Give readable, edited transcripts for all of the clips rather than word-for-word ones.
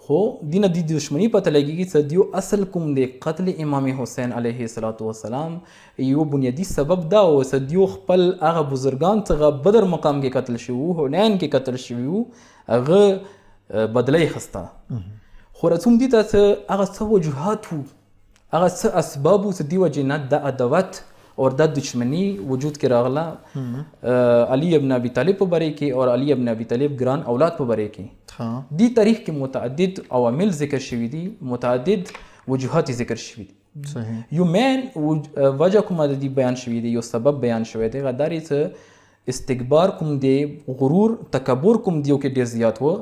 خو دینه د دشمنی پته لګیږي چې دیو اصل کوم دی قتل امام حسین علیه السلام یو بنیادی سبب دا و چې دیو خپل هغه بزرګان څخه بدر مقام کې قتل شوي هنین کې قتل شوي هغه بدلی خسته خو رسوم دي ته هغه څه وجوهات وو هغه څه اسباب وو چې دیو جنت د عداوت اور دا دشمنی وجود کې راغله علی ابن ابي طالب په باره کې اور علی ابن ابي طالب ګران اولاد په باره کې دی تاریخ کې متعدد عوامل ذکر شوي دي متعدد وجوهات ذکر شوي دي صحیح یو مین وجه کومه د دې بیان شوي دي یو سبب بیان شوی دی غداري څه استکبار کوم دی غرور تکبر کوم دیو کې ډیر زیات و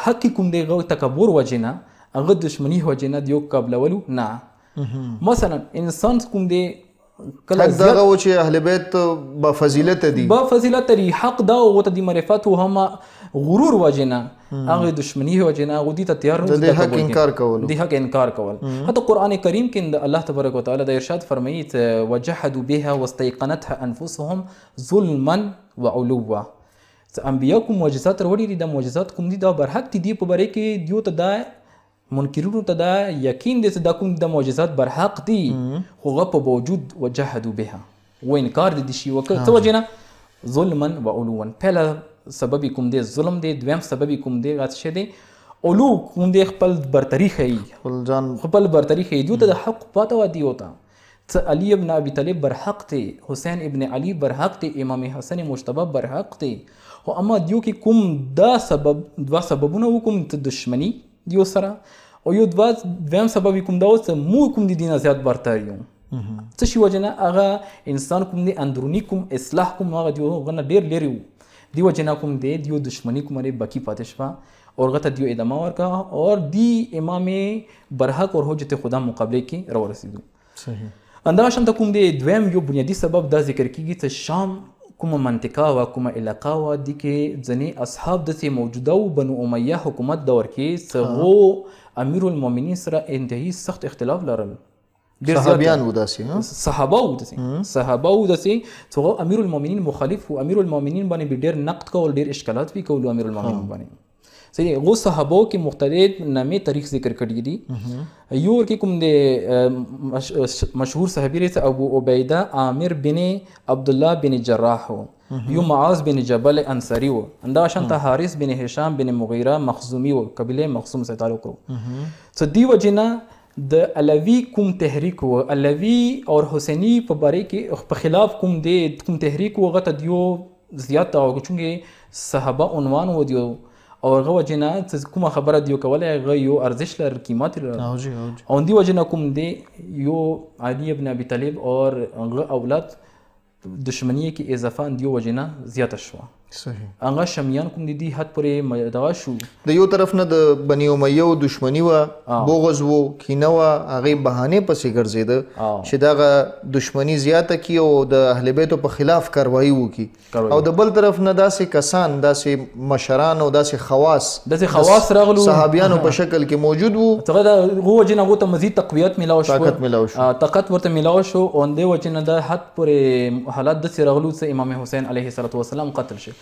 حق کوم دی غو تکبر وجنه هغه دشمنی وجنه دیو قبلولو نه مثلا انسان کوم دی کله دغه و چې اهل بیت با فضیلت دي با فضیلت لري حق دا او ته د معرفت او هم غرور وجنه هغه دشمنی وجنه او دي ته تیار نه د حق انکار کول د حق انکار کول حتی قران کریم کې الله تبارک وتعالى د ارشاد فرمایي ته وجحدوا بها واستيقنتها انفسهم ظلما وعلوا انبیاء کوم معجزات وروړي د معجزات کوم دي دا برحق دي په باره کې دیو ته دا منکرونو ته دا یقین دی چې دا کوم د معجزات برحق دي خو هغه په باوجود وجحدوا بها و انکار دي شي وکړه څه وجنه ظلما وعلوا پهله سبب کوم دی ظلم دی دویم سبب کوم دی غات شه دی علو کوم دی خپل برتری خي خپل برتری خي دیو ته د حق پاته و دی وتا څه علی ابن ابي طالب برحق دی حسین ابن علی برحق دی امام حسن مجتبی برحق دی او اما دیو کې کوم دا سبب دوا سببونه کوم ته دشمنی دیو سره او یو دویم سبب کوم دا اوس مو کوم دي دینه زیات برتر یو څه شي وجنه هغه انسان کوم دي اندرونی کوم اصلاح کوم هغه دیو غنه ډیر لري دی وجنه کوم دی دیو دشمنی کوم لري باقی پاتې شوه اور غته دیو ادامه ورکا اور دی امام برحق اور حجت خدا مقابله کې را ورسېدو صحیح انداز شنت کوم دی دویم یو بنیادی سبب دا ذکر کیږي چې شام کومه منطقه و کومه علاقه و دي کې ځنې اصحاب د موجوده و بنو امیه حکومت دور کې څنګه امیر المؤمنین سره انتهایی سخت اختلاف لرل صحابیان وداسي صحابه وداسي څنګه امیر المؤمنین مخالف و امیر المؤمنین باندې ډېر نقد کول ډېر اشکالات وی کول امیر المؤمنین باندې صحیح غو صحابو کې مختلف نامې تاریخ ذکر کړی دي یو کې کوم د مشهور صحابي رته ابو عبیده عامر بن عبد الله بن جراح یو معاذ بن جبل انصاری و اندا شانت حارث بن هشام بن مغیره مخزومی و قبیله مخزوم سره تعلق و څه دی وجنا د علوی کوم تحریک و علوی اور حسینی په باره کې په خلاف کوم تحریک و غته دیو زیات او چونګه صحابه عنوان و دیو او هغه وجنه چې کومه خبره دیو کوله هغه یو ارزش لر قیمت لر او دی وجنه کوم دی یو علی ابن ابي طالب اور هغه اولاد دشمنی کې اضافه دیو وجنه زیاته شو صحیح هغه شمیان کوم دي حد پرې دغه شو د یو طرف نه د بنی امیه دشمنی و بغض و کینه و هغه بهانه پسې ګرځیده چې دغه دشمنی زیاته کی او د اهل بیت په خلاف کاروایی وکي او د بل طرف نه داسې کسان داسې مشران او داسې خواص راغلو صحابیانو په شکل کې موجود وو څنګه هو جنا غو ته مزید تقویت ملاو شو طاقت ورته ملاو شو او د وجنه د حد پرې حالات د سره غلو امام حسین علیه السلام قتل شي